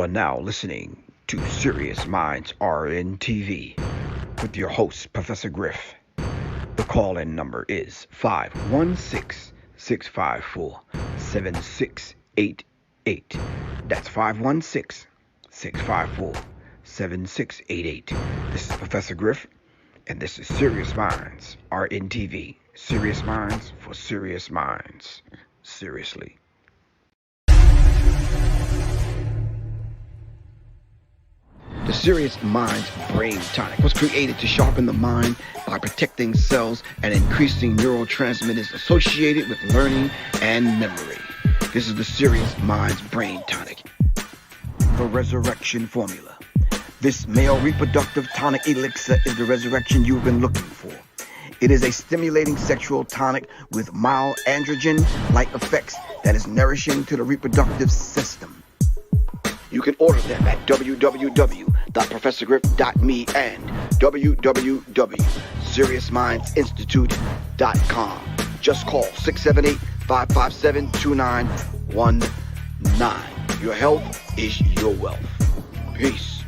are now listening to Serious Minds RNTV with your host, Professor Griff. The call-in number is 516-654-7688. That's 516-654-7688. This is Professor Griff, and this is Serious Minds RNTV. Serious Minds for Serious Minds. Seriously. The Serious Minds Brain Tonic was created to sharpen the mind by protecting cells and increasing neurotransmitters associated with learning and memory. This is the Serious Minds Brain Tonic. The Resurrection Formula. This male reproductive tonic elixir is the resurrection you've been looking for. It is a stimulating sexual tonic with mild androgen-like effects that is nourishing to the reproductive system. You can order them at www.professorgriff.me and www.seriousmindsinstitute.com. Just call 678-557-2919. Your health is your wealth. Peace.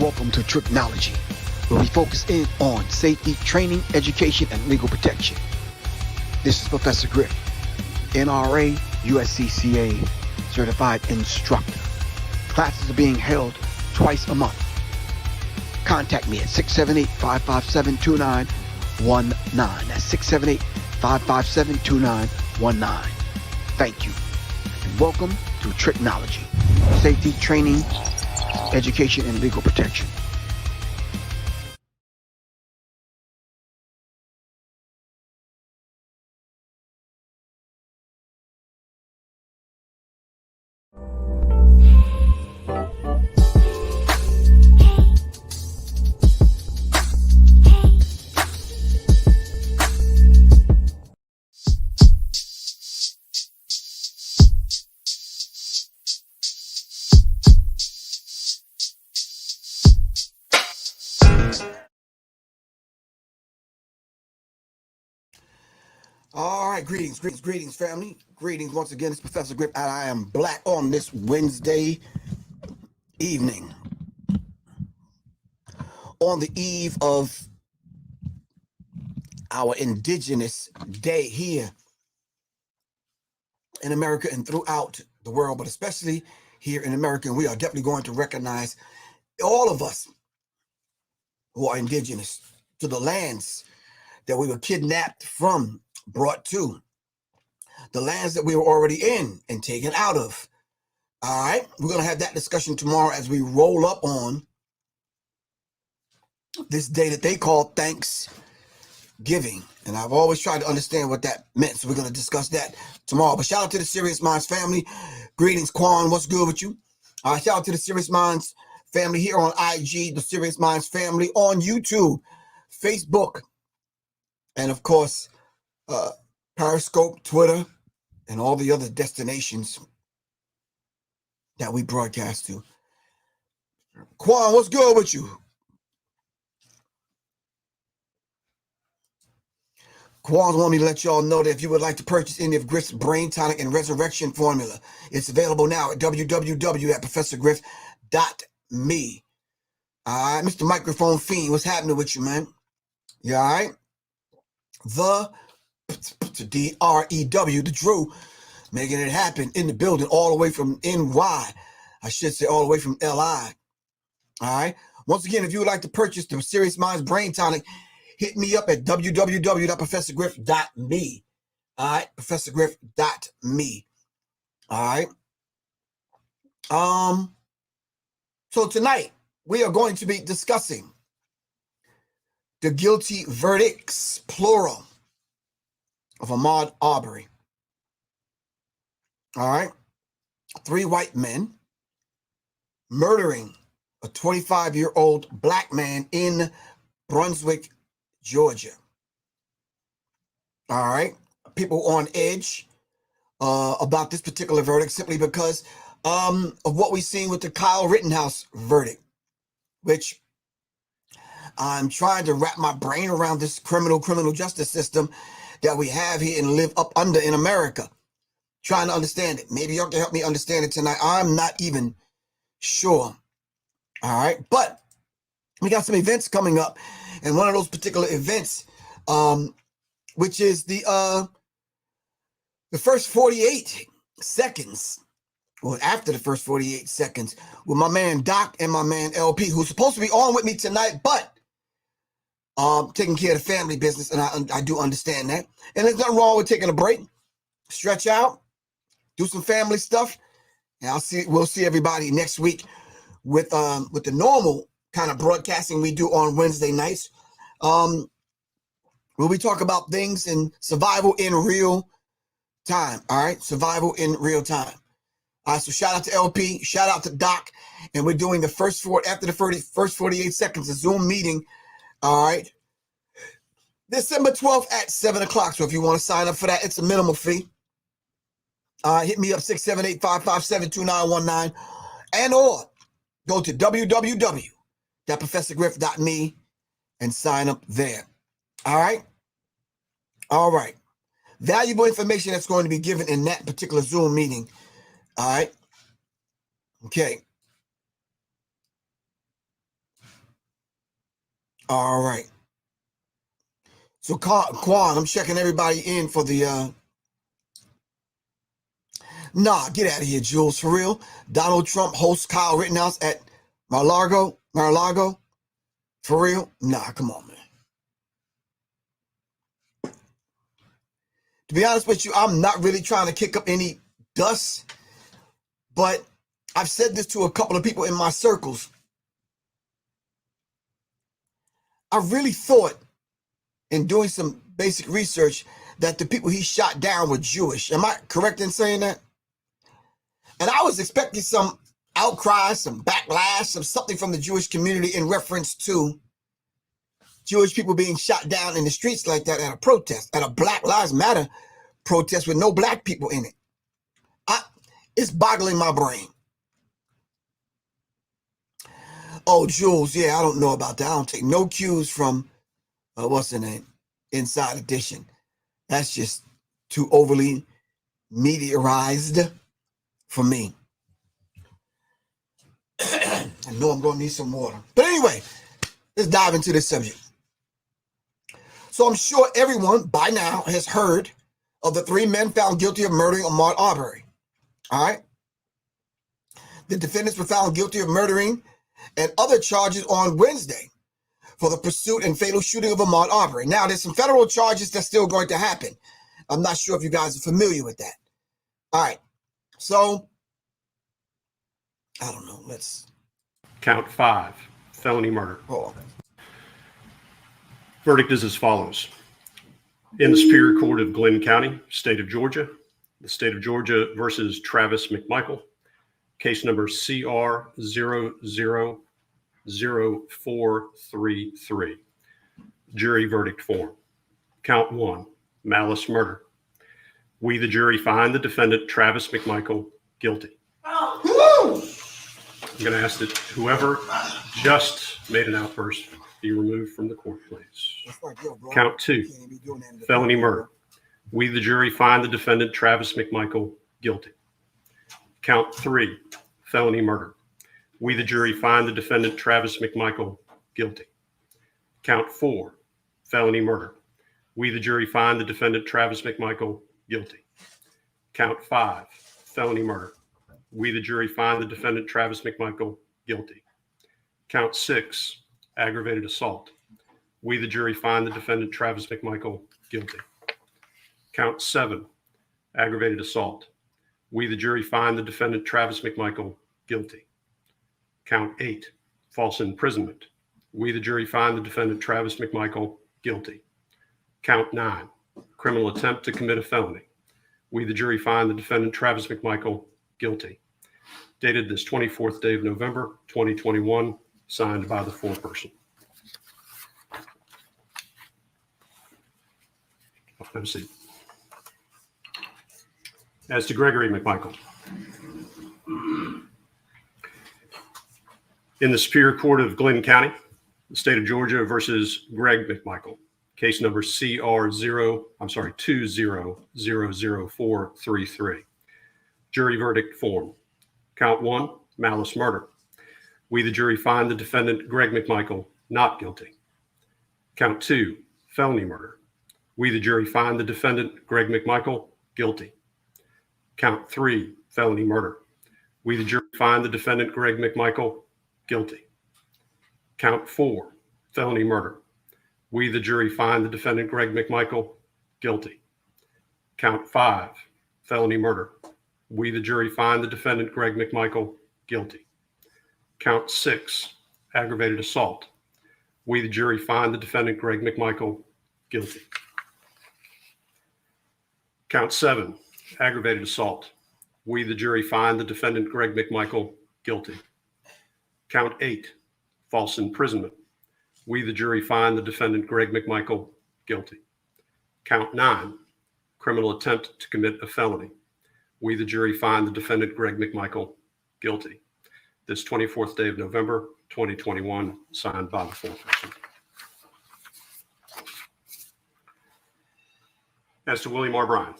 Welcome to Tricknology, where we focus in on safety, training, education, and legal protection. This is Professor Griff, NRA, USCCA certified instructor. Classes are being held twice a month. Contact me at 678-557-2919. That's 678-557-2919. Thank you, and welcome to Tricknology, safety, training, education, and legal protection. All right, greetings, family. Greetings once again. It's Professor Griff, and I am black on this Wednesday evening, on the eve of our Indigenous Day here in America and throughout the world, but especially here in America. And we are definitely going to recognize all of us who are indigenous to the lands that we were kidnapped from, brought to, the lands that we were already in and taken out of. All right, we're going to have that discussion tomorrow as we roll up on this day that they call Thanksgiving. And I've always tried to understand what that meant, so we're going to discuss that tomorrow. But shout out to the Serious Minds family. Greetings, Quan. What's good with you? Shout out to the Serious Minds family here on IG, the Serious Minds family on YouTube, Facebook, and of course, Periscope, Twitter, and all the other destinations that we broadcast to. Quan, what's good with you? Quan want me to let y'all know that if you would like to purchase any of Griff's Brain Tonic and Resurrection Formula, it's available now at www.professorgriff.me. All right, Mr. Microphone Fiend, what's happening with you, man? You all right? The D-R-E-W, the Drew, making it happen in the building, all the way from NY. I should say all the way from LI. All right. Once again, if you would like to purchase the Serious Minds Brain Tonic, hit me up at www.professorgriff.me. All right. Professorgriff.me. All right. So tonight we are going to be discussing the guilty verdicts, plural, of Ahmaud Arbery. All right. 3 white men murdering a 25-year-old black man in Brunswick, Georgia. All right. People on edge about this particular verdict simply because of what we've seen with the Kyle Rittenhouse verdict, which I'm trying to wrap my brain around this criminal justice system that we have here and live up under in America. Trying to understand it. Maybe y'all can help me understand it tonight. I'm not even sure. All right. But we got some events coming up. And one of those particular events, which is the first 48 seconds, or after the first 48 seconds, with my man Doc and my man LP, who's supposed to be on with me tonight, but taking care of the family business, and I do understand that. And there's nothing wrong with taking a break, stretch out, do some family stuff, and we'll see everybody next week with the normal kind of broadcasting we do on Wednesday nights, where we talk about things in survival in real time. All right, survival in real time. All right, so shout out to LP, shout out to Doc, and we're doing the first 48 seconds, a Zoom meeting. All right, December 12th at 7 o'clock. So if you want to sign up for that, it's a minimal fee. Hit me up 678-557-2919, and or go to www.professorgriff.me and sign up there. All right. All right. Valuable information that's going to be given in that particular Zoom meeting. All right. Okay. All right. So Quan, I'm checking everybody in for the nah, get out of here, Jules. For real. Donald Trump hosts Kyle Rittenhouse at Mar-a-Lago. For real? Nah, come on, man. To be honest with you, I'm not really trying to kick up any dust, but I've said this to a couple of people in my circles. I really thought, in doing some basic research, that the people he shot down were Jewish. Am I correct in saying that? And I was expecting some outcry, some backlash, something from the Jewish community in reference to Jewish people being shot down in the streets like that at a protest, at a Black Lives Matter protest with no black people in it. It's boggling my brain. Oh, Jules, yeah, I don't know about that. I don't take no cues from, what's the name? Inside Edition. That's just too overly meteorized for me. I know I'm going to need some water. But anyway, let's dive into this subject. So I'm sure everyone by now has heard of the 3 men found guilty of murdering Ahmaud Arbery. All right. The defendants were found guilty of murdering and other charges on Wednesday for the pursuit and fatal shooting of Ahmaud Arbery. Now, there's some federal charges that's still going to happen. I'm not sure if you guys are familiar with that. All right. So, I don't know. Let's count 5, felony murder. Hold on. Verdict is as follows. In the Superior Court of Glenn County, state of Georgia, the state of Georgia versus Travis McMichael, case number CR 000433. Jury verdict form. Count 1, malice murder. We, the jury, find the defendant, Travis McMichael, guilty. I'm going to ask that whoever just made an outburst be removed from the court, please. Count 2, felony murder. We, the jury, find the defendant, Travis McMichael, guilty. Count 3, felony murder. We, the jury, find the defendant, Travis McMichael, guilty. Count 4, felony murder. We, the jury, find the defendant, Travis McMichael, guilty. Count 5, felony murder. We, the jury, find the defendant, Travis McMichael, guilty. Count 6, aggravated assault. We, the jury, find the defendant, Travis McMichael, guilty. Count 7, aggravated assault. We, the jury, find the defendant, Travis McMichael, guilty. Count 8, false imprisonment. We, the jury, find the defendant, Travis McMichael, guilty. Count 9, criminal attempt to commit a felony. We, the jury, find the defendant, Travis McMichael, guilty. Dated this 24th day of November, 2021, signed by the foreperson. Have a seat. As to Gregory McMichael, in the Superior Court of Glenn County, the state of Georgia versus Greg McMichael, Case number CR 2000433. Jury verdict form. Count 1, malice murder. We, the jury, find the defendant, Greg McMichael, not guilty. Count 2, felony murder. We, the jury, find the defendant, Greg McMichael, guilty. Count 3, felony murder. We, the jury, find the defendant, Greg McMichael, guilty. Count 4, felony murder. We, the jury, find the defendant, Greg McMichael, guilty. Count 5, felony murder. We, the jury, find the defendant, Greg McMichael, guilty. Count 6, aggravated assault. We, the jury, find the defendant, Greg McMichael, guilty. Count 7, aggravated assault. We, the jury, find the defendant, Greg McMichael, guilty. Count 8, false imprisonment. We, the jury, find the defendant, Greg McMichael, guilty. Count 9, criminal attempt to commit a felony. We, the jury, find the defendant, Greg McMichael, guilty. This 24th day of November, 2021, signed by the foreperson. As to William R. Bryan.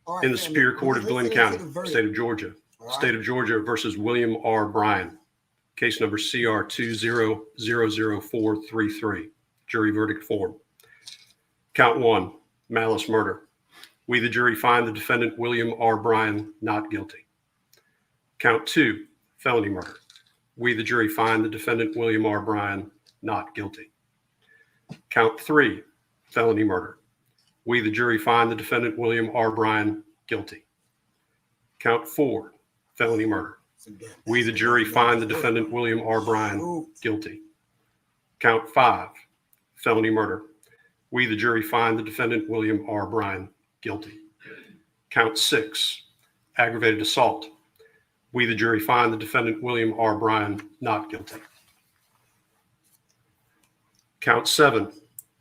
All right, In the Superior Court of Glenn County, State of Georgia. Right. State of Georgia versus William R. Bryan. Case number CR 2000433. Jury verdict form. Count 1, malice murder. We, the jury, find the defendant, William R. Bryan, not guilty. Count 2, felony murder. We, the jury, find the defendant, William R. Bryan, not guilty. Count 3, felony murder. We, the jury, find the defendant, William R. Bryan, guilty. Count 4, felony murder. We, the jury, find the defendant, William R. Bryan, guilty. Count 5, felony murder. We, the jury, find the defendant, William R. Bryan, guilty. Count 6, aggravated assault. We, the jury, find the defendant, William R. Bryan, not guilty. Count 7,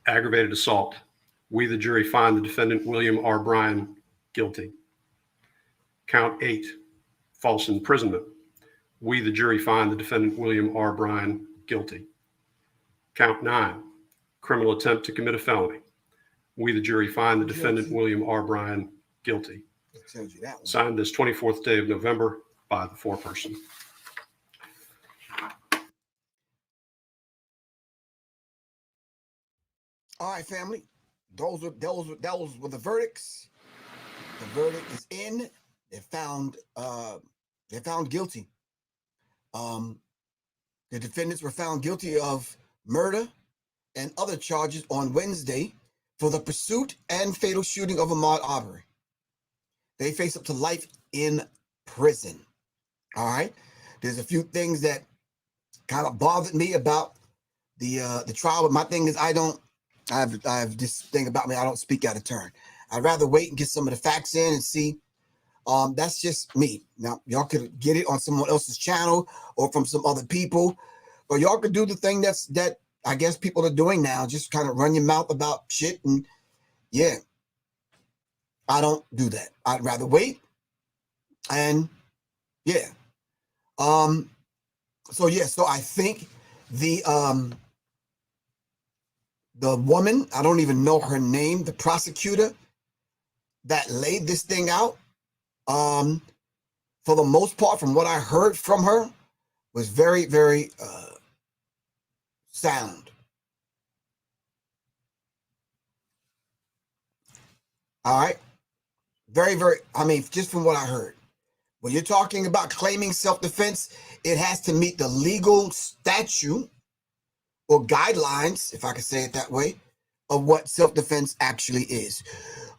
aggravated assault. We, the jury, find the defendant, William R. Bryan, guilty. Count 8, false imprisonment. We, the jury, find the defendant, William R. Bryan, guilty. Count 9, criminal attempt to commit a felony. We, the jury, find the defendant, William R. Bryan, guilty. Signed this 24th day of November by the foreperson. All right, family. Those were the verdicts. The verdict is in. They're found guilty. The defendants were found guilty of murder and other charges on Wednesday for the pursuit and fatal shooting of Ahmaud Arbery. They face up to life in prison. All right. There's a few things that kind of bothered me about the trial, but my thing is I have this thing about me. I don't speak out of turn. I'd rather wait and get some of the facts in and see. That's just me. Now, y'all could get it on someone else's channel or from some other people, or y'all could do the thing that I guess people are doing now. Just kind of run your mouth about shit. And yeah, I don't do that. I'd rather wait. And yeah. So I think the woman, I don't even know her name, the prosecutor that laid this thing out, for the most part, from what I heard from her, was very, very sound. All right. Very, very, I mean, just from what I heard. When you're talking about claiming self-defense, it has to meet the legal statute or guidelines, if I could say it that way, of what self-defense actually is.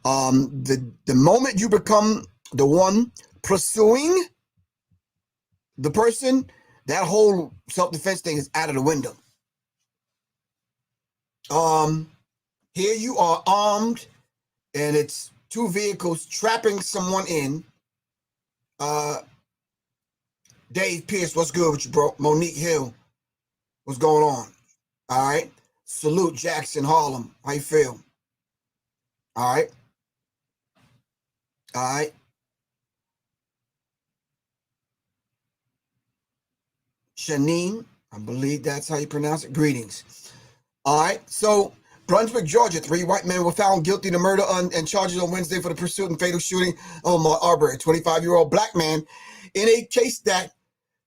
The moment you become the one pursuing the person, that whole self-defense thing is out of the window. Here you are armed, and it's two vehicles trapping someone in. Dave Pierce, what's good with you, bro? Monique Hill, what's going on? All right. Salute Jackson Harlem. How you feel? All right. All right. Shanine, I believe that's how you pronounce it. Greetings. All right. So Brunswick, Georgia, 3 white men were found guilty of murder and charges on Wednesday for the pursuit and fatal shooting of Ahmaud Arbery, a 25-year-old black man, in a case that,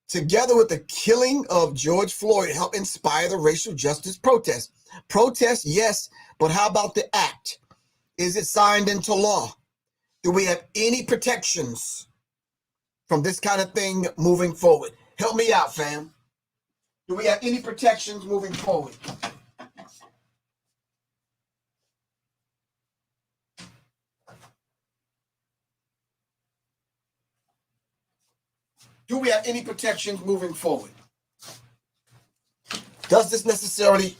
together with the killing of George Floyd, helped inspire the racial justice protest. Protest, yes, but how about the act? Is it signed into law? Do we have any protections from this kind of thing moving forward? Help me out, fam. Do we have any protections moving forward? Do we have any protections moving forward? Does this necessarily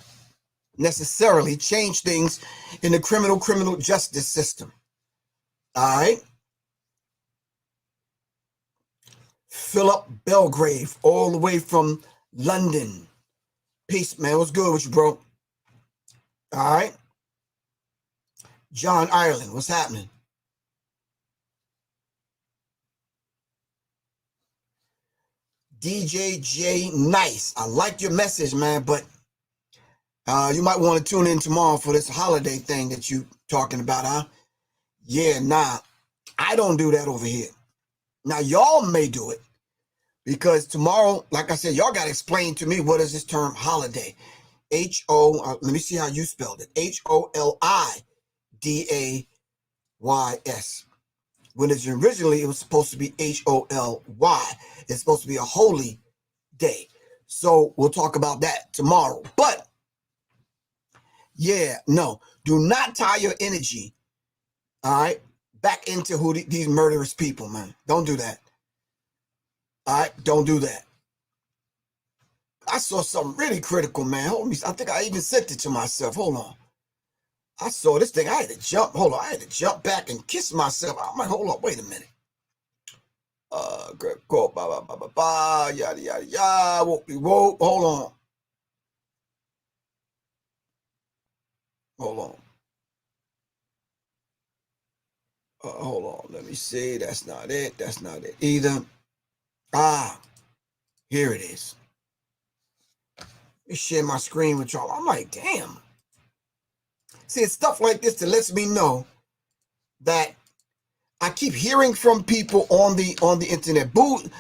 change things in the criminal justice system? All right. Philip Belgrave, all the way from London. Peace, man. What's good with you, bro? All right. John Ireland, what's happening? DJ J Nice, I like your message, man, but you might want to tune in tomorrow for this holiday thing that you talking about, huh? Yeah, nah, I don't do that over here. Now, y'all may do it, because tomorrow, like I said, y'all got to explain to me, what is this term holiday? Let me see how you spelled it. Holidays. When it's originally, it was supposed to be HOLY. It's supposed to be a holy day. So we'll talk about that tomorrow. But yeah, no, do not tie your energy, all right, back into these murderous people, man. Don't do that. All right, don't do that. I saw something really critical, man. Hold me. I think I even sent it to myself. Hold on. I saw this thing. I had to jump. Hold on. I had to jump back and kiss myself. I'm like, hold on. Wait a minute. Go, yada, yada, yada. Whoa. Hold on. Hold on. Let me see. That's not it. That's not it either. Here it is. Let me share my screen with y'all. I'm like, damn. See, it's stuff like this that lets me know that I keep hearing from people on the internet, bootlicking,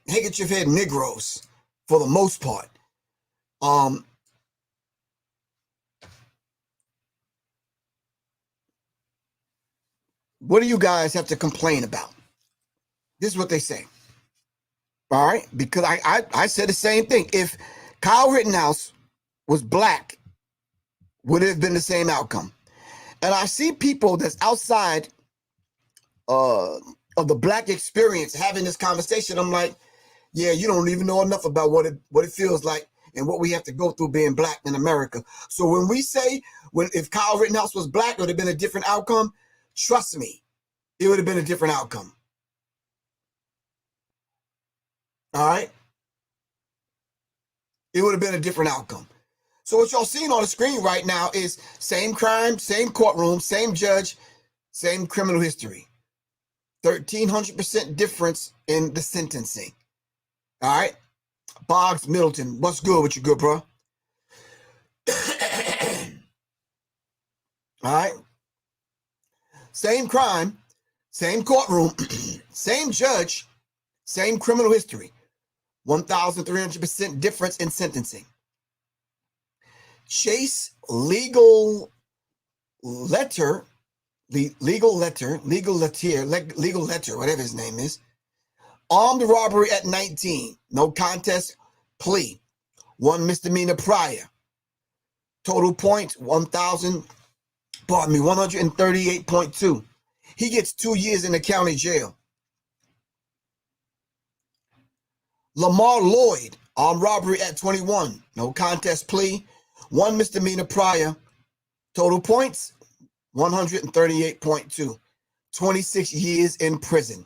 handkerchief head Negroes for the most part. What do you guys have to complain about? This is what they say. All right, because I said the same thing. If Kyle Rittenhouse was black, would it have been the same outcome? And I see people that's outside of the black experience having this conversation. I'm like, yeah, you don't even know enough about what it feels like and what we have to go through being black in America. So when we say, if Kyle Rittenhouse was black, it would have been a different outcome. Trust me, it would have been a different outcome. All right? It would have been a different outcome. So what y'all seeing on the screen right now is same crime, same courtroom, same judge, same criminal history. 1,300% difference in the sentencing. All right? Boggs Middleton, what's good with you, good bro? All right? Same crime, same courtroom, same judge, same criminal history. 1,300% difference in sentencing. Chase legal letter, whatever his name is. Armed robbery at 19. No contest plea. 1 misdemeanor prior. Total points 138.2. He gets 2 years in the county jail. Lamar Lloyd, armed robbery at 21. No contest plea. 1 misdemeanor prior. Total points 138.2. 26 years in prison.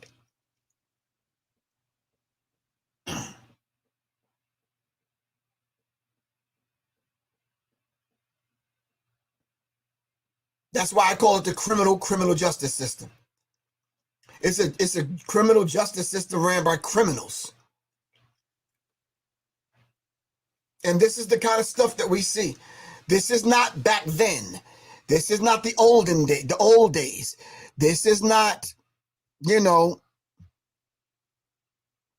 That's why I call it the criminal justice system. It's a criminal justice system ran by criminals. And this is the kind of stuff that we see. This is not back then. This is not the old days. This is not, you know,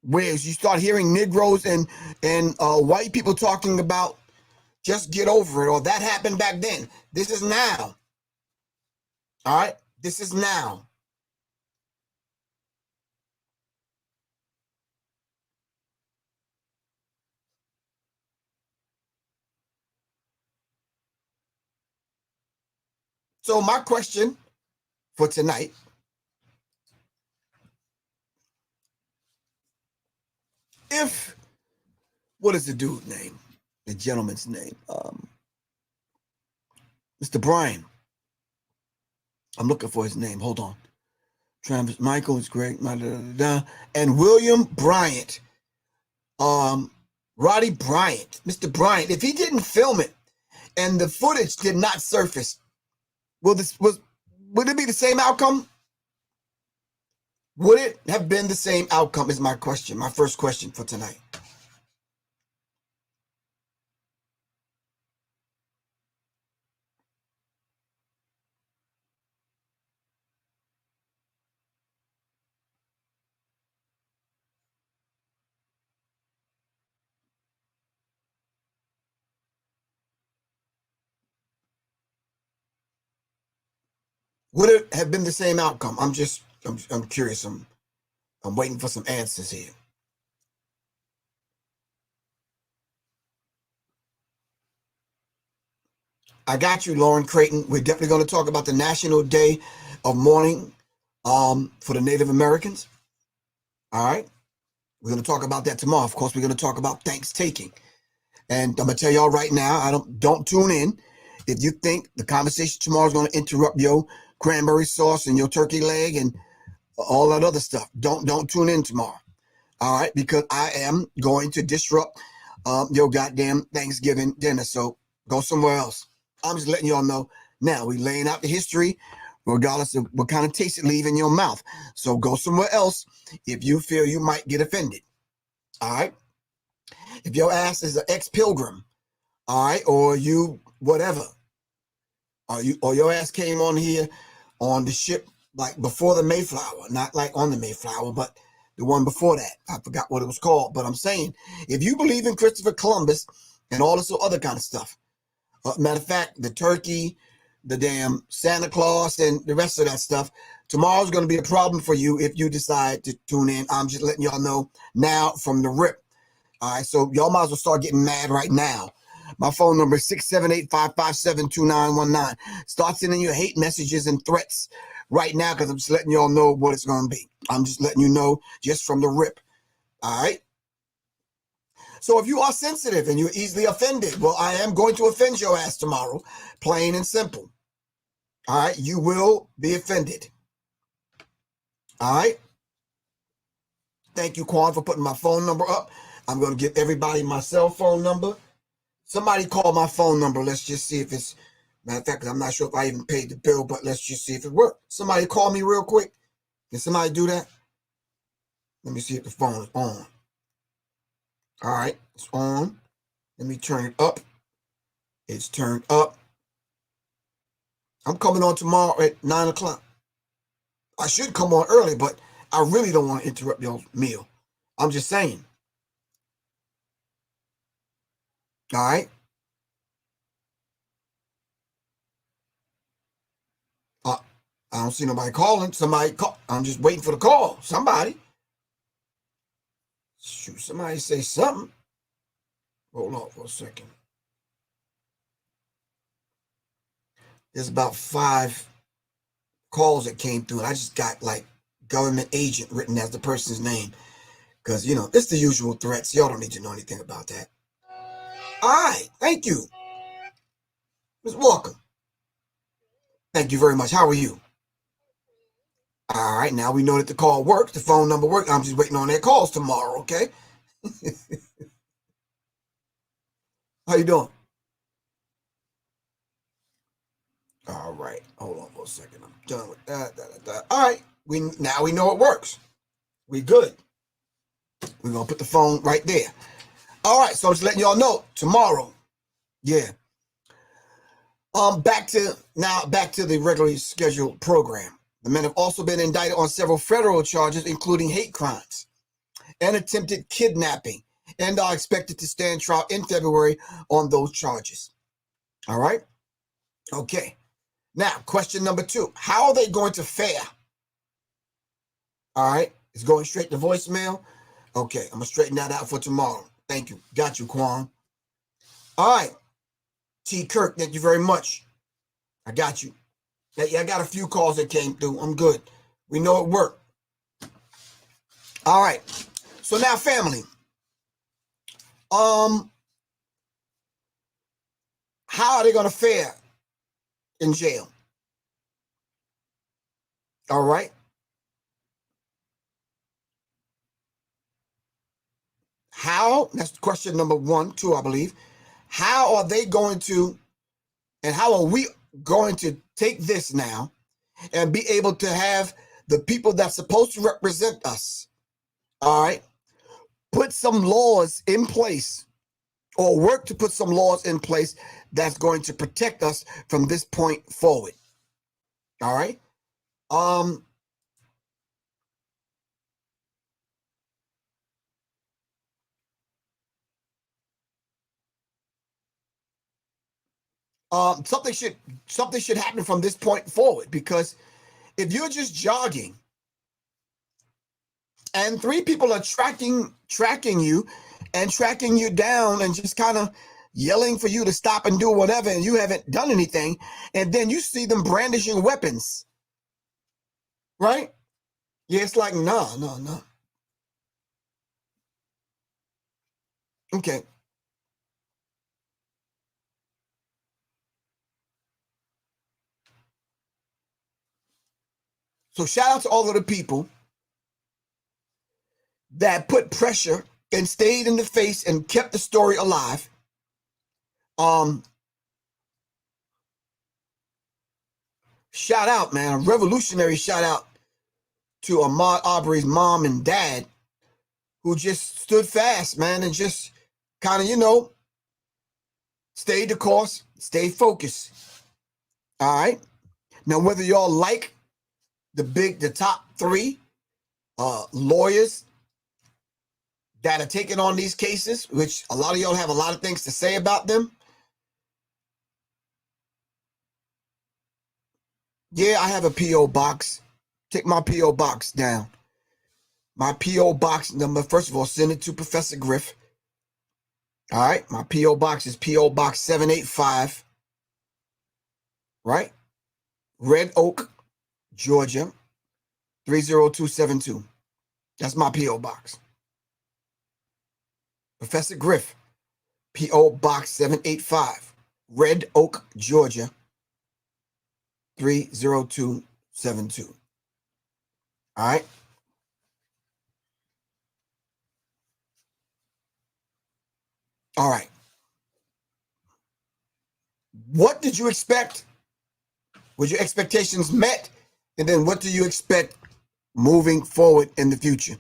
where you start hearing Negroes and white people talking about just get over it, or that happened back then. This is now. All right? This is now. So my question for tonight, what is the dude's name? The gentleman's name? Mr. Bryan. I'm looking for his name. Hold on. Travis Michael is great. And William Bryant. Roddy Bryant. Mr. Bryant. If he didn't film it and the footage did not surface, would it be the same outcome? Would it have been the same outcome is my question. My first question for tonight. Would it have been the same outcome? I'm curious. I'm waiting for some answers here. I got you, Lauren Creighton. We're definitely going to talk about the National Day of Mourning for the Native Americans. All right. We're going to talk about that tomorrow. Of course, we're going to talk about Thanksgiving. And I'm going to tell y'all right now, don't tune in. If you think the conversation tomorrow is going to interrupt your cranberry sauce and your turkey leg and all that other stuff, don't tune in tomorrow. All right, because I am going to disrupt your goddamn Thanksgiving dinner. So go somewhere else. I'm just letting y'all know now. We laying out the history, regardless of what kind of taste it leave in your mouth. So go somewhere else if you feel you might get offended. All right. If your ass is an ex-pilgrim, all right, or you whatever, or your ass came on here on the ship like before the Mayflower, not like on the Mayflower, but the one before that. I forgot what it was called, but I'm saying if you believe in Christopher Columbus and all this other kind of stuff, matter of fact, the turkey, the damn Santa Claus, and the rest of that stuff, tomorrow's going to be a problem for you if you decide to tune in. I'm just letting y'all know now from the rip. All right, so y'all might as well start getting mad right now. My phone number is 678-557-2919. Start sending your hate messages and threats right now because I'm just letting y'all know what it's going to be. I'm just letting you know just from the rip. All right? So if you are sensitive and you're easily offended, well, I am going to offend your ass tomorrow, plain and simple. All right? You will be offended. All right? Thank you, Quan, for putting my phone number up. I'm going to give everybody my cell phone number. Somebody call my phone number. Let's just see if it's, matter of fact, I'm not sure if I even paid the bill, but let's just see if it worked. Somebody call me real quick. Can somebody do that? Let me see if the phone is on. All right, it's on. Let me turn it up. It's turned up. I'm coming on tomorrow at 9 o'clock. I should come on early, but I really don't want to interrupt your meal. I'm just saying. All right. I don't see nobody calling. Somebody call. I'm just waiting for the call. Somebody. Shoot, somebody say something. Hold on for a second. There's about 5 calls that came through, and I just got like government agent written as the person's name. Because, you know, it's the usual threats. Y'all don't need to know anything about that. All right. Thank you. Ms. Walker. Thank you very much. How are you? All right. Now we know that the call works. The phone number works. I'm just waiting on their calls tomorrow, okay? How you doing? All right. Hold on for a second. I'm done with that. All right. Now we know it works. We good. We're going to put the phone right there. All right, so I'm just letting y'all know tomorrow. Yeah. Back to the regularly scheduled program. The men have also been indicted on several federal charges, including hate crimes and attempted kidnapping, and are expected to stand trial in February on those charges. All right? Okay. Now, question number 2. How are they going to fare? All right. It's going straight to voicemail. Okay. I'm going to straighten that out for tomorrow. Thank you. Got you, Quan. All right. T. Kirk, thank you very much. I got you. Yeah, I got a few calls that came through. I'm good. We know it worked. All right. So now, family. How are they going to fare in jail? All right. How? That's question number 1, 2, I believe. How are they going to, and how are we going to take this now and be able to have the people that's supposed to represent us, all right, put some laws in place, or work to put some laws in place that's going to protect us from this point forward. All right. Something should happen from this point forward, because if you're just jogging and 3 people are tracking you and tracking you down and just kind of yelling for you to stop and do whatever, and you haven't done anything, and then you see them brandishing weapons, right? Yeah, it's like, no. Okay. So shout out to all of the people that put pressure and stayed in the face and kept the story alive. Shout out, man. A revolutionary shout out to Ahmaud Arbery's mom and dad, who just stood fast, man, and just kind of, stayed the course, stayed focused. All right. Now, whether y'all like the top 3 lawyers that are taking on these cases, which a lot of y'all have a lot of things to say about them. Yeah, I have a P.O. box. Take my P.O. box down. My P.O. box number, first of all, send it to Professor Griff. All right. My P.O. box is P.O. Box 785. Right? Red Oak, Georgia, 30272. That's my P.O. box. Professor Griff, P.O. Box 785, Red Oak, Georgia, 30272. All right. All right. What did you expect? Was your expectations met? And then what do you expect moving forward in the future?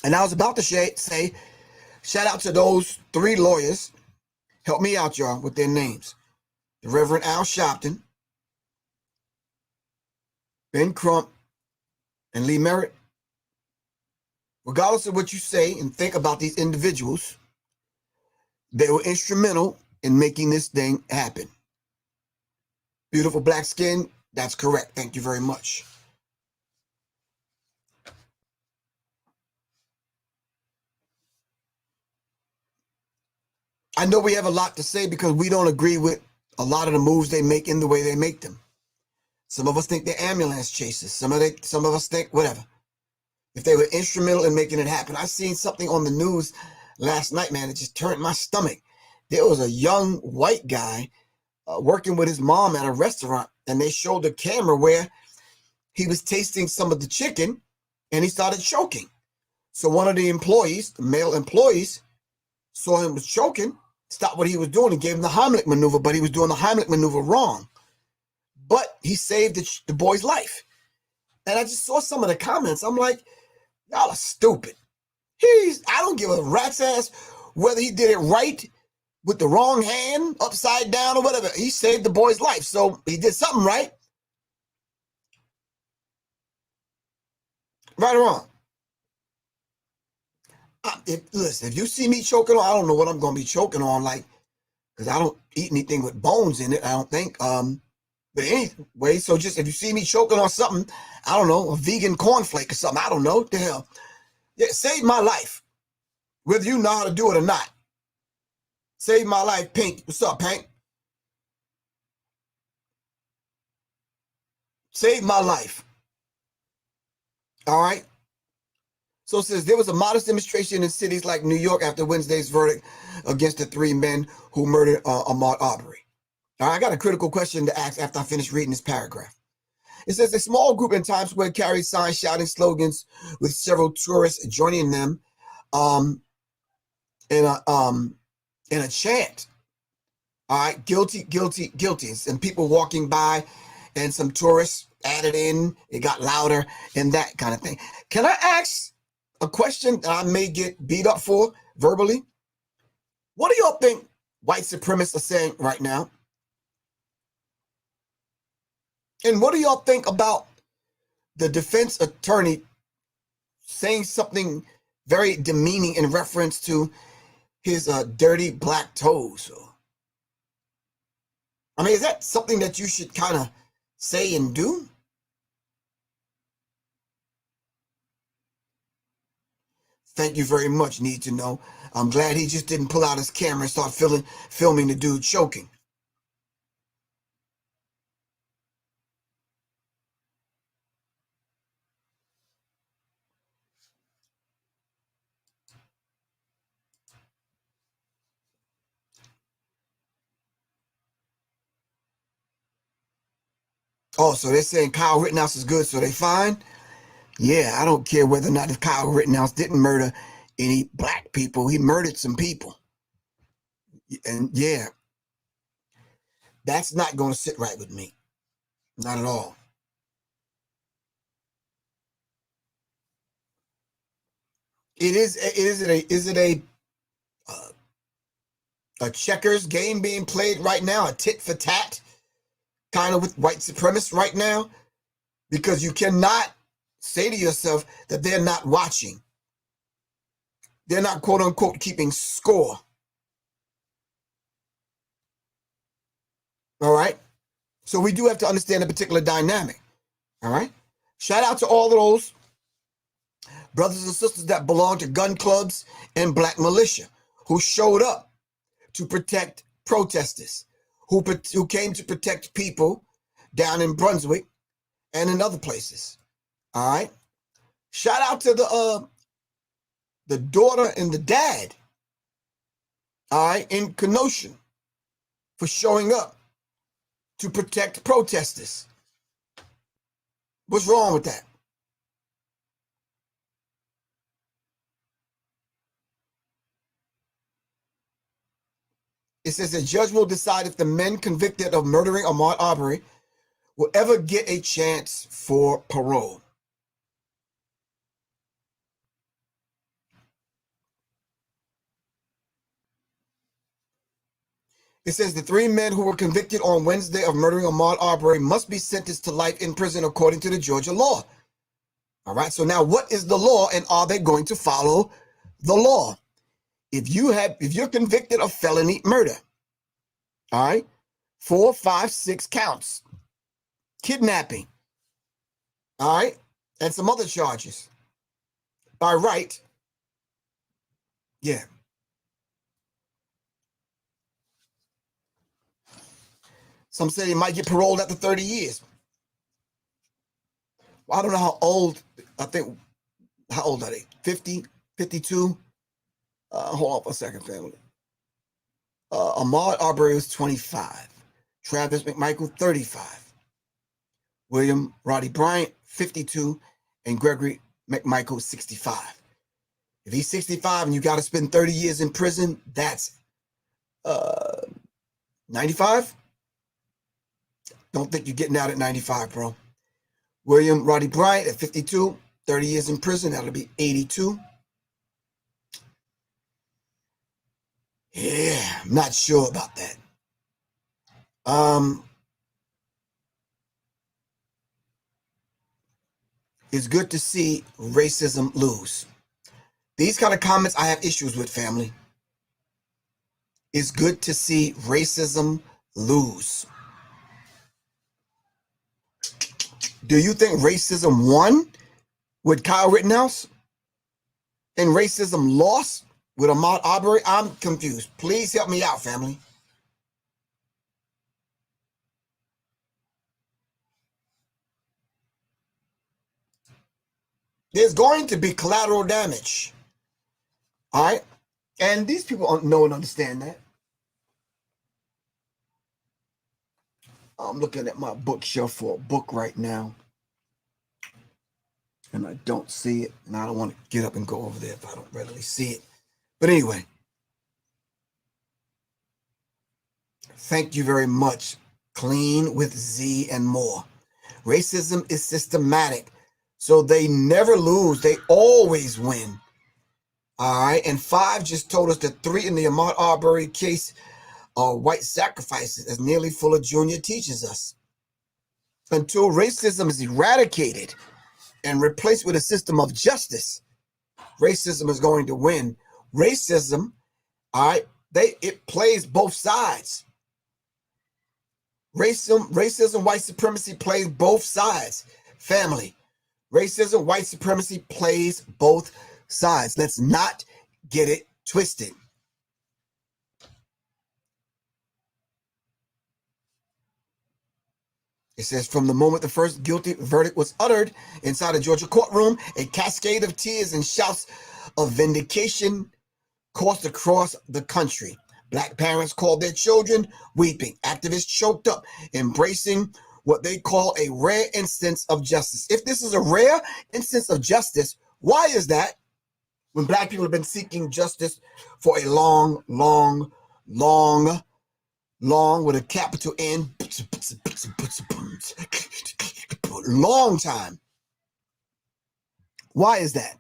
And I was about to say, shout out to those 3 lawyers. Help me out, y'all, with their names. The Reverend Al Sharpton, Ben Crump, and Lee Merritt. Regardless of what you say and think about these individuals, they were instrumental in making this thing happen. Beautiful black skin, that's correct. Thank you very much. I know we have a lot to say because we don't agree with a lot of the moves they make in the way they make them. Some of us think they're ambulance chasers. Some of us think whatever. If they were instrumental in making it happen. I seen something on the news last night, man. It just turned my stomach. There was a young white guy working with his mom at a restaurant, and they showed the camera where he was tasting some of the chicken, and he started choking. So one of the employees, the male employees, saw him was choking, stopped what he was doing and gave him the Heimlich maneuver, but he was doing the Heimlich maneuver wrong. But he saved the boy's life. And I just saw some of the comments. I'm like, Y'all are stupid. I don't give a rat's ass whether he did it right with the wrong hand, upside down, or whatever. He saved the boy's life, so he did something right. Right or wrong? Listen, if you see me choking on, I don't know what I'm going to be choking on, like, because I don't eat anything with bones in it, I don't think. But anyway, so just if you see me choking on something, I don't know, a vegan cornflake or something, I don't know, what the hell. Yeah, save my life, whether you know how to do it or not. Save my life, Pink. What's up, Pink? Save my life. All right? So it says there was a modest demonstration in cities like New York after Wednesday's verdict against the three men who murdered Ahmaud Arbery. All right, I got a critical question to ask after I finish reading this paragraph. It says a small group in Times Square carried signs shouting slogans with several tourists joining them in a chant. All right, guilty, guilty, guilty. And people walking by and some tourists added in. It got louder and that kind of thing. Can I ask a question that I may get beat up for verbally? What do y'all think white supremacists are saying right now? And what do y'all think about the defense attorney saying something very demeaning in reference to his dirty black toes? I mean, is that something that you should kind of say and do? Thank you very much, Need to Know. I'm glad he just didn't pull out his camera and start filming the dude choking. Oh, so they're saying Kyle Rittenhouse is good, so they fine? Yeah, I don't care whether or not if Kyle Rittenhouse didn't murder any black people. He murdered some people. And yeah, that's not going to sit right with me. Not at all. Is it a checkers game being played right now, a tit for tat kind of with white supremacists right now? Because you cannot say to yourself that they're not watching. They're not, quote unquote, keeping score. All right? So we do have to understand a particular dynamic. All right? Shout out to all of those brothers and sisters that belong to gun clubs and black militia who showed up to protect protesters, who came to protect people down in Brunswick and in other places. All right? Shout out to the daughter and the dad, all right, in Kenosha for showing up to protect protesters. What's wrong with that? It says the judge will decide if the men convicted of murdering Ahmaud Arbery will ever get a chance for parole. It says the three men who were convicted on Wednesday of murdering Ahmaud Arbery must be sentenced to life in prison according to the Georgia law. All right, so now what is the law and are they going to follow the law? If you're convicted of felony murder, all right, 4, 5, 6 counts, kidnapping, all right, and some other charges. By right, yeah. Some say they might get paroled after 30 years. Well, I don't know how old, how old are they? 50, 52? Hold on for a second, family. Ahmaud Arbery was 25. Travis McMichael, 35. William Roddy Bryant, 52. And Gregory McMichael, 65. If he's 65 and you got to spend 30 years in prison, that's 95? Don't think you're getting out at 95, bro. William Roddy Bryant at 52. 30 years in prison. That'll be 82. Yeah, I'm not sure about that. It's good to see racism lose. These kind of comments I have issues with, family. It's good to see racism lose. Do you think racism won with Kyle Rittenhouse and racism lost with Ahmaud Arbery? I'm confused. Please help me out, family. There's going to be collateral damage. All right? And these people know and understand that. I'm looking at my bookshelf for a book right now, and I don't see it, and I don't want to get up and go over there if I don't readily see it. But anyway, thank you very much. Clean with Z and more. Racism is systematic, so they never lose. They always win. All right, and 5 just told us that 3 in the Ahmaud Arbery case are white sacrifices, as Nearly Fuller Jr. teaches us. Until racism is eradicated and replaced with a system of justice, racism is going to win. Racism, all right, it plays both sides. Racism, white supremacy plays both sides. Family, racism, white supremacy plays both sides. Let's not get it twisted. It says, from the moment the first guilty verdict was uttered inside a Georgia courtroom, a cascade of tears and shouts of vindication coursed across the country. Black parents called their children weeping. Activists choked up, embracing what they call a rare instance of justice. If this is a rare instance of justice, why is that when Black people have been seeking justice for a long with a capital N, long time? Why is that?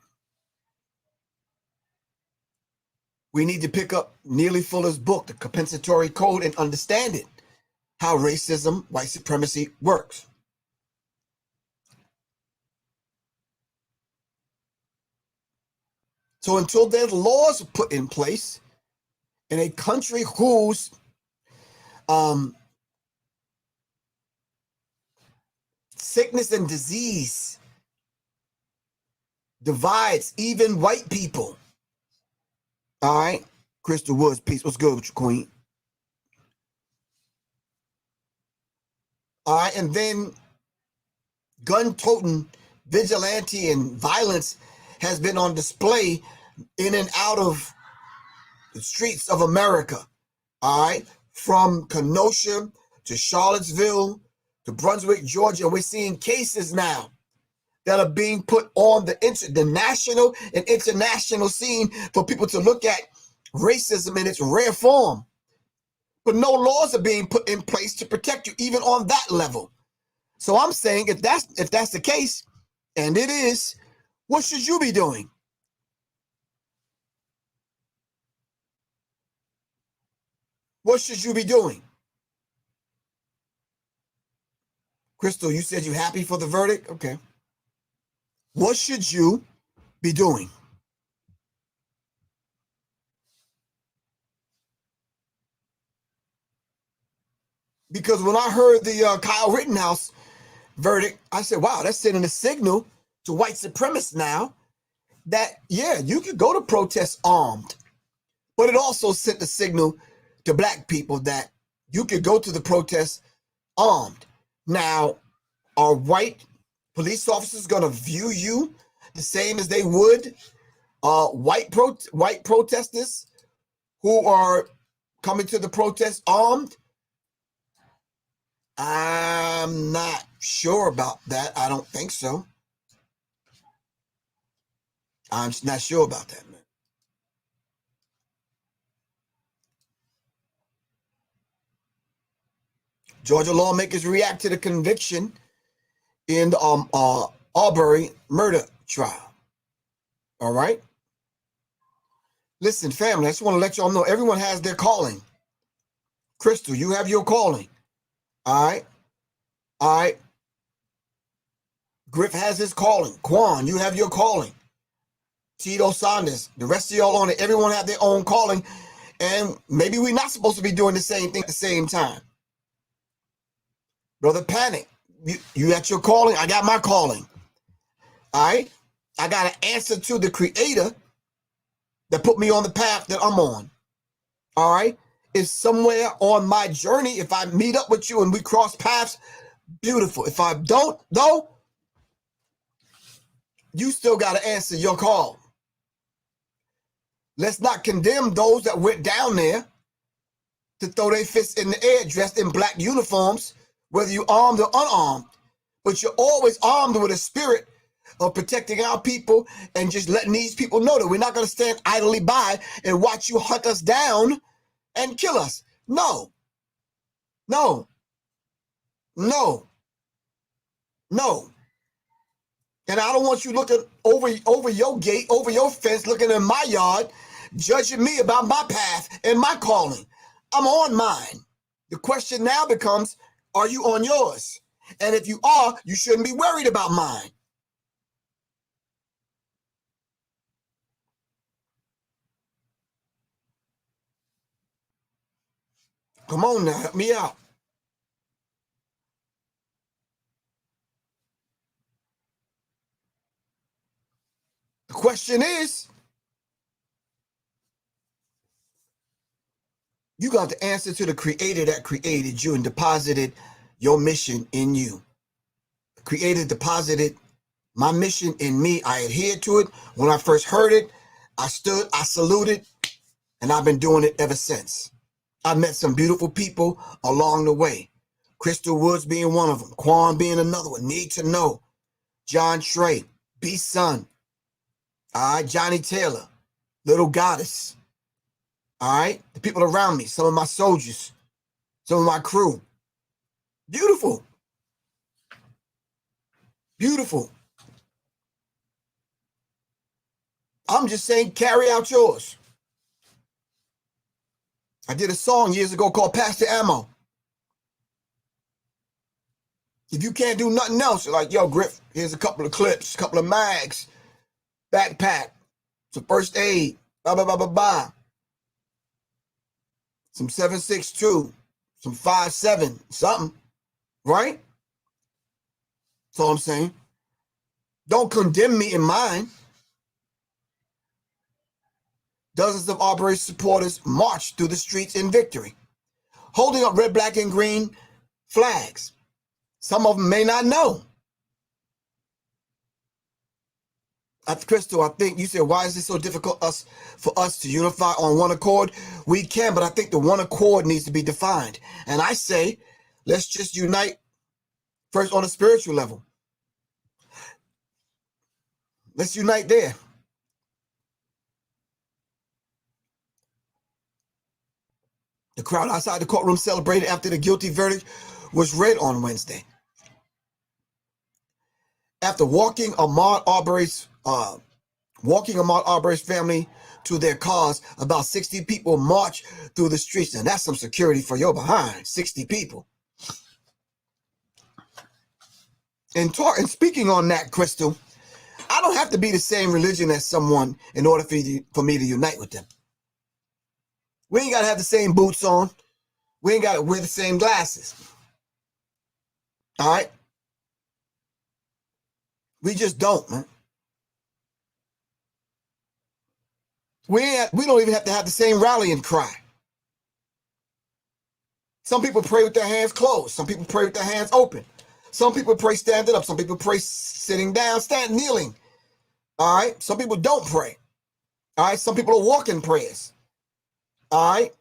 We need to pick up Nearly Fuller's book, The Compensatory Code, and understand it, how racism, white supremacy works. So until there's laws put in place in a country whose sickness and disease divides even white people. All right, Crystal Woods, peace. What's good with you, Queen? All right, and then gun-toting vigilante and violence has been on display in and out of the streets of America. All right, from Kenosha to Charlottesville to Brunswick, Georgia. And we're seeing cases now that are being put on the national and international scene for people to look at racism in its rare form. But no laws are being put in place to protect you, even on that level. So I'm saying, if that's the case, and it is, what should you be doing? What should you be doing? Crystal, you said you're happy for the verdict? Okay. What should you be doing? Because when I heard the Kyle Rittenhouse verdict, I said, wow, that's sending a signal to white supremacists now that, yeah, you could go to protest armed. But it also sent a signal to Black people that you could go to the protest armed. Now, are white police officers going to view you the same as they would white protesters who are coming to the protest armed? I'm not sure about that. I don't think so. I'm not sure about that, man. Georgia lawmakers react to the conviction in the Arbery murder trial. All right? Listen, family, I just want to let y'all know everyone has their calling. Crystal, you have your calling. All right? All right? Griff has his calling. Quan, you have your calling. Tito Saunders, the rest of y'all on it, everyone have their own calling. And maybe we're not supposed to be doing the same thing at the same time. Brother Panic, you got your calling, I got my calling. All right? I got to answer to the Creator that put me on the path that I'm on. All right? If somewhere on my journey, if I meet up with you and we cross paths, beautiful. If I don't, though, you still got to answer your call. Let's not condemn those that went down there to throw their fists in the air dressed in black uniforms, whether you're armed or unarmed. But you're always armed with a spirit of protecting our people and just letting these people know that we're not going to stand idly by and watch you hunt us down and kill us. No. No. No. No. And I don't want you looking over your gate, over your fence, looking in my yard, judging me about my path and my calling. I'm on mine. The question now becomes, are you on yours? And if you are, you shouldn't be worried about mine. Come on now, help me out. The question is, you got to answer to the Creator that created you and deposited your mission in you. The Creator deposited my mission in me. I adhered to it. When I first heard it, I stood, I saluted, and I've been doing it ever since. I met some beautiful people along the way. Crystal Woods being one of them. Quan being another one. Need to Know. John Trey. B-Son. All right, Johnny Taylor. Little Goddess. All right, the people around me, some of my soldiers, some of my crew. Beautiful. Beautiful. I'm just saying, carry out yours. I did a song years ago called Pastor Ammo. If you can't do nothing else, you're like, yo, Griff, here's a couple of clips, a couple of mags, backpack, some first aid, blah, blah, blah, blah, blah. Some 7.62, some 5.7, something, right? That's all I'm saying. Don't condemn me in mine. Dozens of Arbery supporters marched through the streets in victory, holding up red, black, and green flags. Some of them may not know. Crystal, I think you said, why is it so difficult for us to unify on one accord? We can, but I think the one accord needs to be defined. And I say, let's just unite first on a spiritual level. Let's unite there. The crowd outside the courtroom celebrated after the guilty verdict was read on Wednesday. After walking Ahmaud Arbery's family to their cars, about 60 people marched through the streets. And that's some security for your behind, 60 people. And speaking on that, Crystal, I don't have to be the same religion as someone in order for me to unite with them. We ain't got to have the same boots on. We ain't got to wear the same glasses. All right? We just don't, man. We don't even have to have the same rallying cry. Some people pray with their hands closed. Some people pray with their hands open. Some people pray standing up. Some people pray sitting down, kneeling. All right? Some people don't pray. All right? Some people are walking prayers. All right?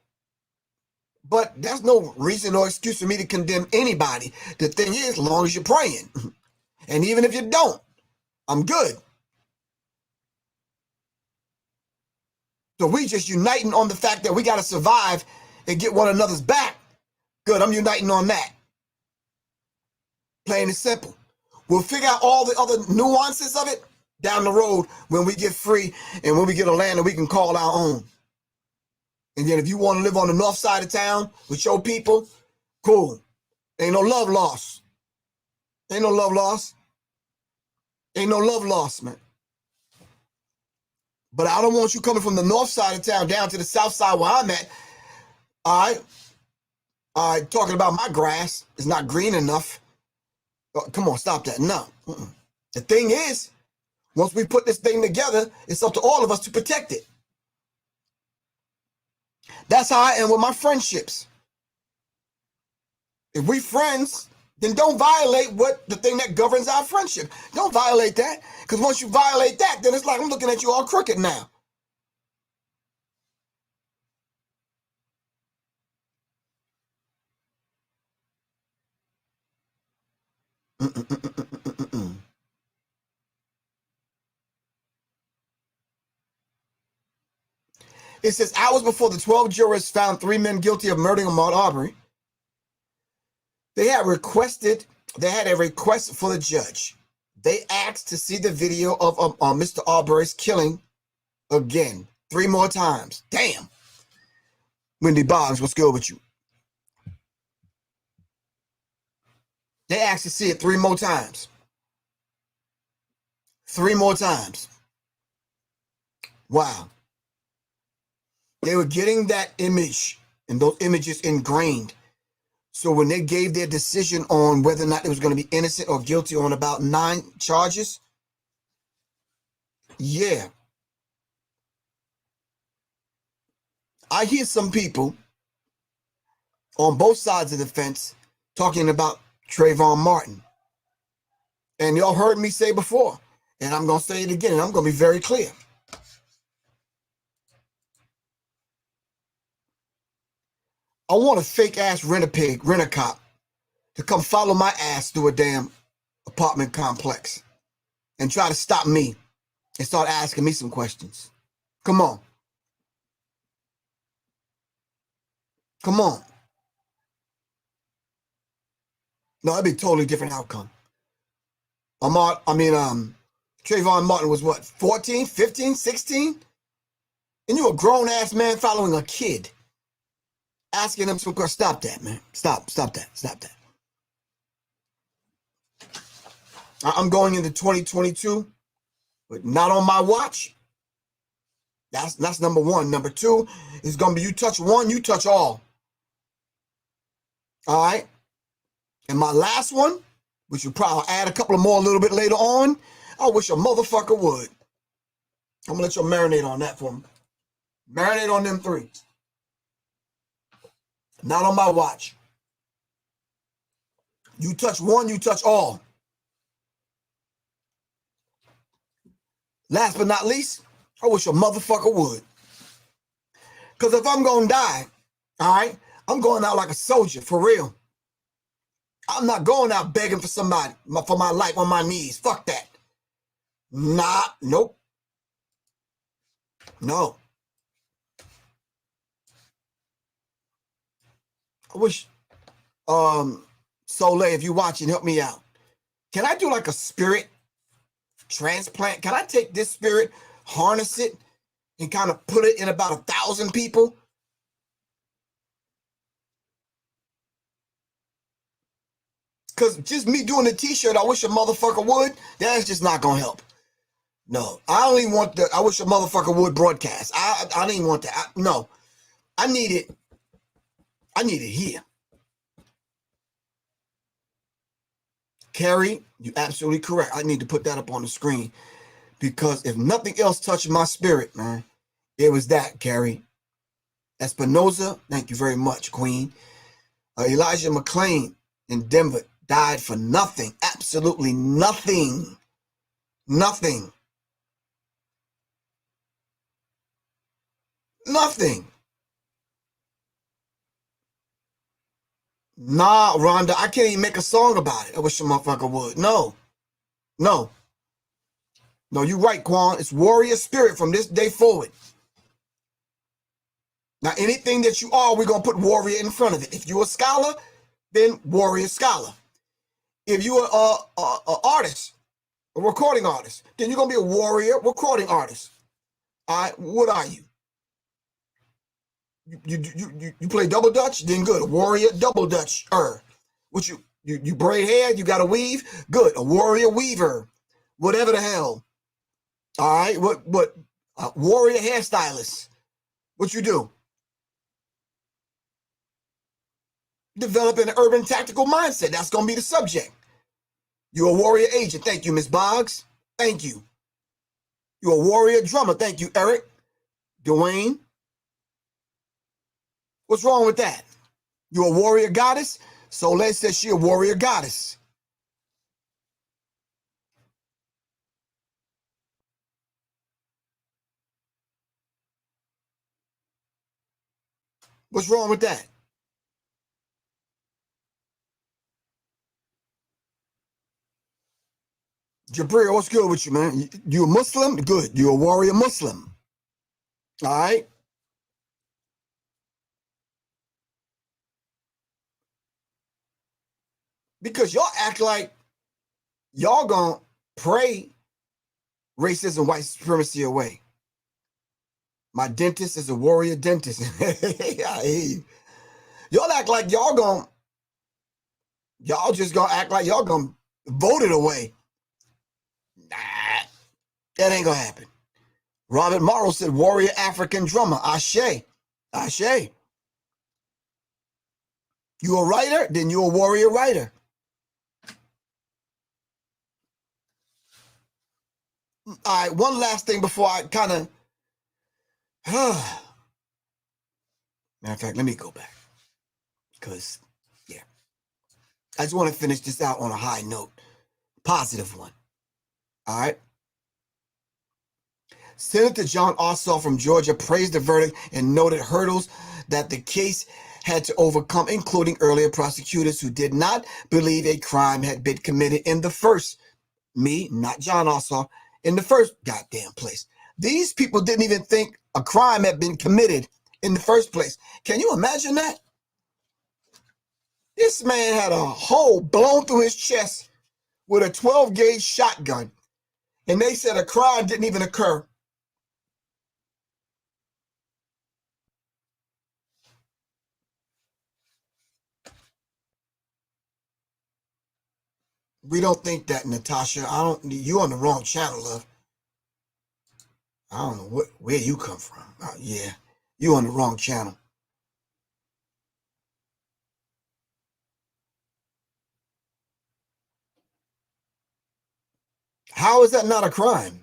But that's no reason or excuse for me to condemn anybody. The thing is, as long as you're praying, and even if you don't, I'm good. So we just uniting on the fact that we got to survive and get one another's back. Good, I'm uniting on that. Plain and simple. We'll figure out all the other nuances of it down the road when we get free and when we get a land that we can call our own. And then if you want to live on the north side of town with your people, cool. Ain't no love lost. Ain't no love lost. Ain't no love lost, man. But I don't want you coming from the north side of town down to the south side where I'm at. All right, talking about my grass is not green enough. Come on, stop that. No. The thing is, once we put this thing together, it's up to all of us to protect it. That's how I am with my friendships. If we friends, then don't violate what the thing that governs our friendship. Don't violate that. Because once you violate that, then it's like I'm looking at you all crooked now. It says, hours before the 12 jurors found 3 men guilty of murdering Ahmaud Arbery, they had a request for the judge. They asked to see the video of Mr. Arbery's killing again 3 more times. Damn. Wendy Boggs, what's good with you? They asked to see it 3 more times. 3 more times. Wow. They were getting that image and those images ingrained. So when they gave their decision on whether or not it was going to be innocent or guilty on about 9 charges, yeah. I hear some people on both sides of the fence talking about Trayvon Martin. And y'all heard me say before, and I'm going to say it again, and I'm going to be very clear. I want a fake-ass rent-a-cop to come follow my ass through a damn apartment complex and try to stop me and start asking me some questions. Come on. Come on. No, it'd be a totally different outcome. Trayvon Martin was what, 14, 15, 16? And you a grown-ass man following a kid. Asking him some questions. Stop that, man. Stop that. I'm going into 2022, but not on my watch. That's number 1. Number 2 is going to be you touch one, you touch all. All right? And my last one, which will probably add a couple of more a little bit later on, I wish a motherfucker would. I'm going to let you marinate on that for me. Marinate on them 3. Not on my watch. You touch one, you touch all. Last but not least, I wish a motherfucker would. Because if I'm going to die, all right, I'm going out like a soldier, for real. I'm not going out begging for somebody, for my life on my knees. Fuck that. Nah, nope. No. I wish, Soleil, if you're watching, help me out. Can I do like a spirit transplant? Can I take this spirit, harness it, and kind of put it in about 1,000 people? Because just me doing the t-shirt, I wish a motherfucker would, that's just not going to help. No, I only want I wish a motherfucker would broadcast. I didn't even want that. No, I need it here. Carrie, you're absolutely correct. I need to put that up on the screen because if nothing else touched my spirit, man, it was that, Carrie. Espinoza, thank you very much, Queen. Elijah McClain in Denver died for nothing. Absolutely nothing. Nothing. Nothing. Nah, Rhonda, I can't even make a song about it. I wish a motherfucker would. No. No. No, you're right, Quan. It's warrior spirit from this day forward. Now, anything that you are, we're going to put warrior in front of it. If you're a scholar, then warrior scholar. If you're an artist, A recording artist. Then you're going to be a warrior recording artist. All right, what are you? You play double dutch? Then good. A warrior double dutch. What you braid hair? You got to weave? Good. A warrior weaver. Whatever the hell. All right, what warrior hairstylist. What you do? Developing an urban tactical mindset. That's going to be the subject. You're a warrior agent. Thank you, Miss Boggs. Thank you. You're a warrior drummer. Thank you, Eric. Dwayne. What's wrong with that? You're a warrior goddess? Soleil says she a warrior goddess. What's wrong with that? Jabril, what's good with you, man? You a Muslim? Good. You a warrior Muslim. All right. Because y'all act like y'all gonna pray racism, white supremacy away. My dentist is a warrior dentist. I hear you. Y'all act like y'all just gonna act like y'all gonna vote it away. Nah, that ain't gonna happen. Robert Morrow said, warrior African drummer. Ashe. Ashe. You a writer? Then you a warrior writer. All right, one last thing before I kind of... Matter of fact, let me go back. Because, yeah. I just want to finish this out on a high note. Positive one. All right? Senator John Ossoff from Georgia praised the verdict and noted hurdles that the case had to overcome, including earlier prosecutors who did not believe a crime had been committed in the first, not John Ossoff, in the first goddamn place. These people didn't even think a crime had been committed in the first place. Can you imagine that? This man had a hole blown through his chest with a 12-gauge shotgun, and they said a crime didn't even occur. We don't think that, Natasha. You on the wrong channel, love. I don't know where you come from. Yeah, you on the wrong channel. How is that not a crime?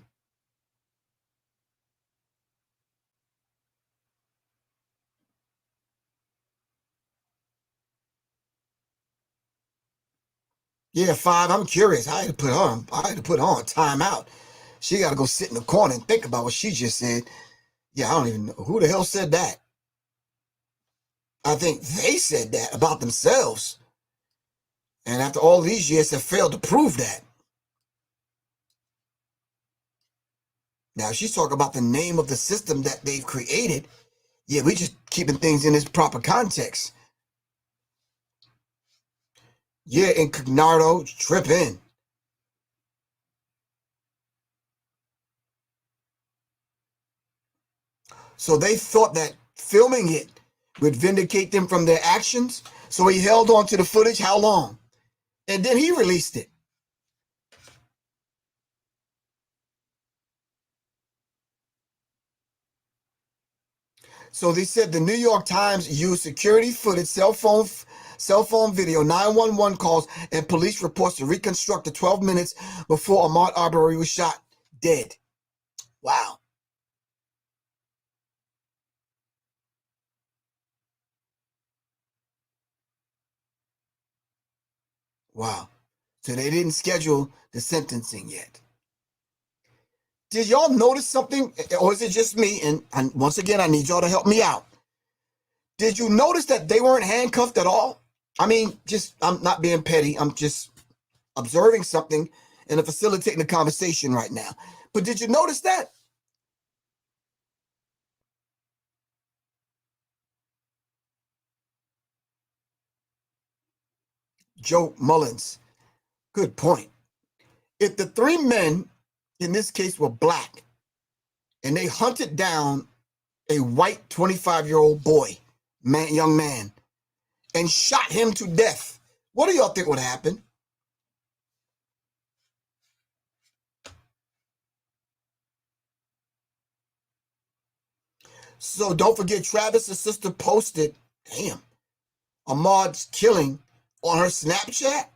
Yeah, 5, I'm curious. I had to put her on timeout. She got to go sit in the corner and think about what she just said. Yeah, I don't even know. Who the hell said that? I think they said that about themselves. And after all these years have failed to prove that. Now, she's talking about the name of the system that they've created. Yeah, we just keeping things in its proper context. Yeah, incognito, trip in. So they thought that filming it would vindicate them from their actions. So he held on to the footage. How long? And then he released it. So they said the New York Times used security footage, cell phone video, 911 calls, and police reports to reconstruct the 12 minutes before Ahmaud Arbery was shot dead. Wow. Wow. So they didn't schedule the sentencing yet. Did y'all notice something? Or is it just me? And once again, I need y'all to help me out. Did you notice that they weren't handcuffed at all? I mean, I'm not being petty. I'm just observing something and facilitating the conversation right now. But did you notice that? Joe Mullins. Good point. If the three men in this case were black and they hunted down a white 25-year-old boy, young man, and shot him to death, what do y'all think would happen? So don't forget, Travis's sister posted, damn, Ahmaud's killing on her Snapchat.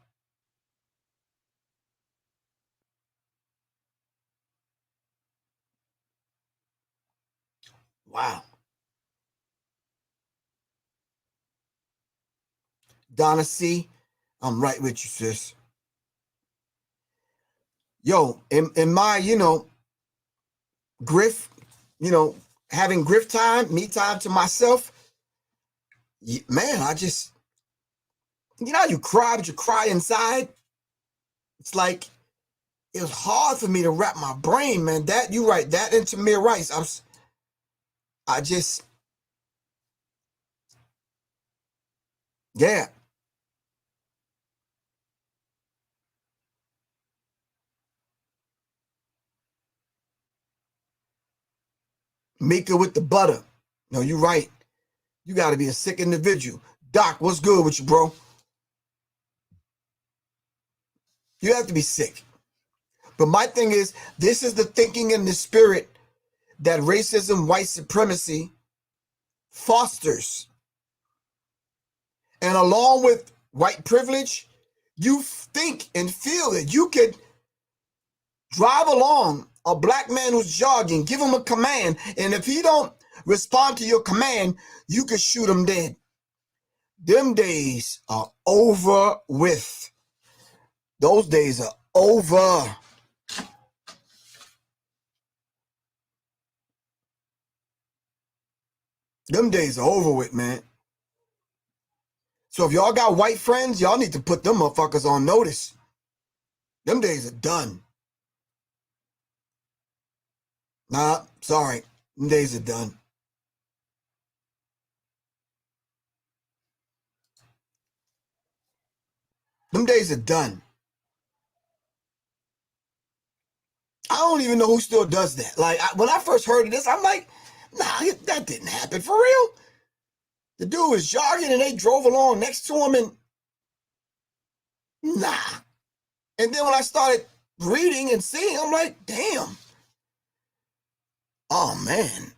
Wow. Donna C., I'm right with you, sis. Yo, in my, Griff, having Griff time, me time to myself, man, I just, you cry, but you cry inside. It's like, it was hard for me to wrap my brain, man. That, you right, that and Tamir Rice, I just, yeah. Mika with the butter. No, you're right. You got to be a sick individual. Doc, what's good with you, bro? You have to be sick. But my thing is, this is the thinking and the spirit that racism, white supremacy fosters. And along with white privilege, you think and feel that you could drive along a black man who's jogging, give him a command, and if he don't respond to your command, you could shoot him dead. Them days are over with. Those days are over. Them days are over with, man. So if y'all got white friends, y'all need to put them motherfuckers on notice. Them days are done. Nah, sorry. Them days are done. Them days are done. I don't even know who still does that. Like, when I first heard of this, I'm like, nah, that didn't happen for real. The dude was jogging and they drove along next to him and nah. And then when I started reading and seeing, I'm like, damn. Oh, man.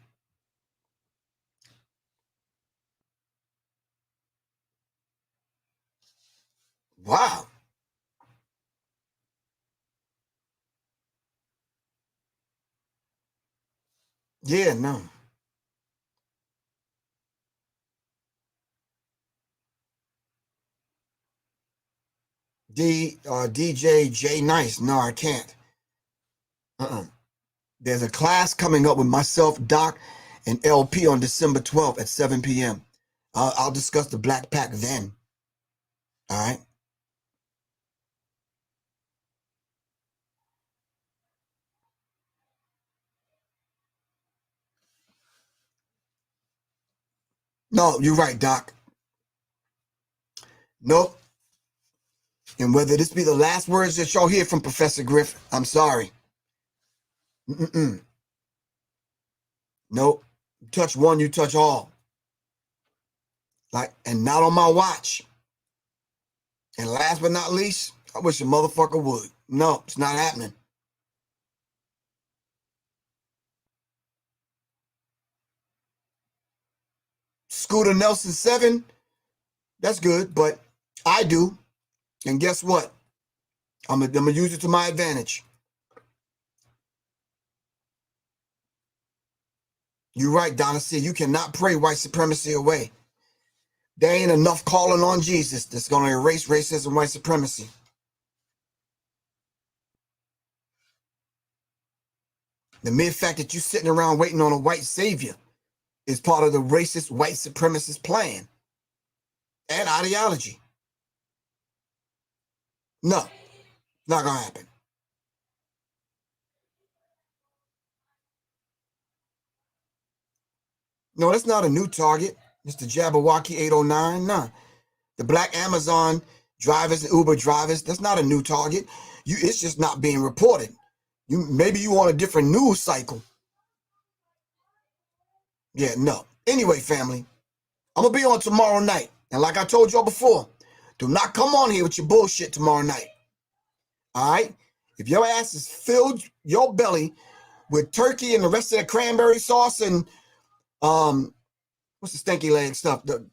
Wow. Yeah, no. DJ J Nice. No, I can't. There's a class coming up with myself, Doc, and LP on December 12th at 7 p.m. I'll discuss the Black Pack then. All right. No, you're right, Doc. Nope. And whether this be the last words that y'all hear from Professor Griff, I'm sorry. Nope. You touch one, you touch all. Like, and not on my watch. And last but not least, I wish a motherfucker would. No, it's not happening. Scooter Nelson 7, that's good, but I do. And guess what? I'm gonna use it to my advantage. You're right, Donna C. You cannot pray white supremacy away. There ain't enough calling on Jesus that's going to erase racism, white supremacy. The mere fact that you're sitting around waiting on a white savior is part of the racist, white supremacist plan and ideology. No, not going to happen. No, that's not a new target, Mr. Jabberwocky 809. Nah. The black Amazon drivers and Uber drivers, that's not a new target. It's just not being reported. Maybe you on a different news cycle. Yeah, no. Anyway, family, I'm going to be on tomorrow night. And like I told y'all before, do not come on here with your bullshit tomorrow night. All right? If your ass is filled your belly with turkey and the rest of the cranberry sauce and what's the stinky leg stuff? The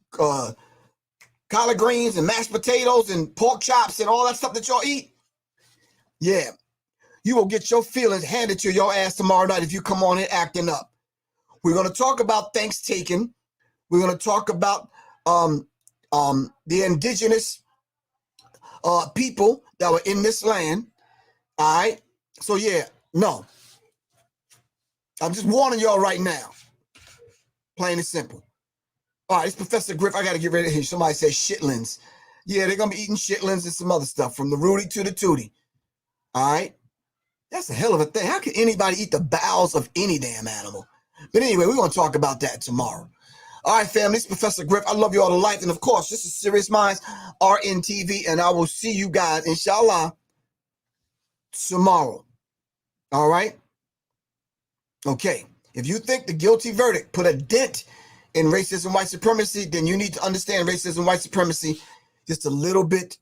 collard greens and mashed potatoes and pork chops and all that stuff that y'all eat. Yeah, you will get your feelings handed to your ass tomorrow night if you come on here acting up. We're going to talk about thanks taken. We're going to talk about the indigenous people that were in this land. All right. So yeah, no. I'm just warning y'all right now. Plain and simple. All right, it's Professor Griff. I got to get rid of him. Somebody said shitlins. Yeah, they're going to be eating shitlins and some other stuff from the Rudy to the Tootie. All right. That's a hell of a thing. How can anybody eat the bowels of any damn animal? But anyway, we're going to talk about that tomorrow. All right, family, it's Professor Griff. I love you all to life. And of course, this is Serious Minds RNTV. And I will see you guys, inshallah, tomorrow. All right. Okay. If you think the guilty verdict put a dent in racism, white supremacy, then you need to understand racism, white supremacy just a little bit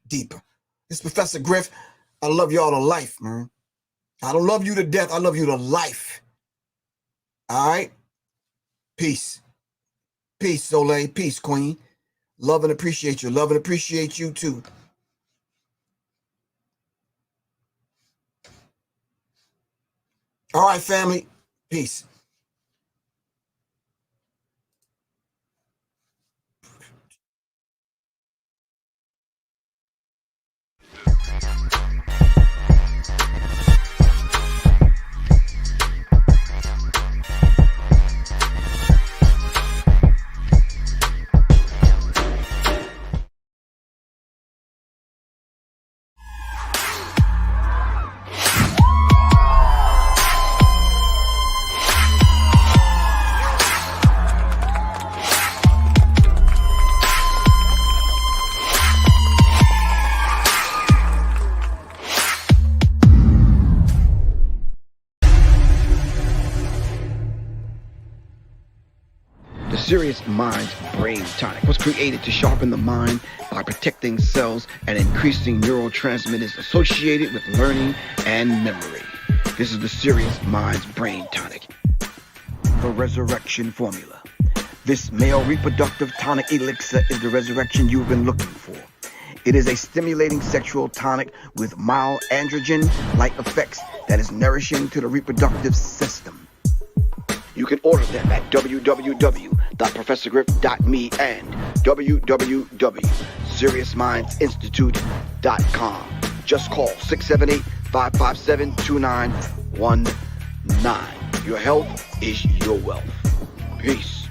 deeper. It's Professor Griff. I love y'all to life, man. I don't love you to death. I love you to life. All right. Peace. Peace, Soleil. Peace, Queen. Love and appreciate you. Love and appreciate you too. All right, family. Peace. Serious Minds Brain Tonic was created to sharpen the mind by protecting cells and increasing neurotransmitters associated with learning and memory. This is the Serious Minds Brain Tonic. The Resurrection Formula. This male reproductive tonic elixir is the resurrection you've been looking for. It is a stimulating sexual tonic with mild androgen-like effects that is nourishing to the reproductive system. You can order them at www.professorgriff.me and www.seriousmindsinstitute.com. Just call 678-557-2919. Your health is your wealth. Peace.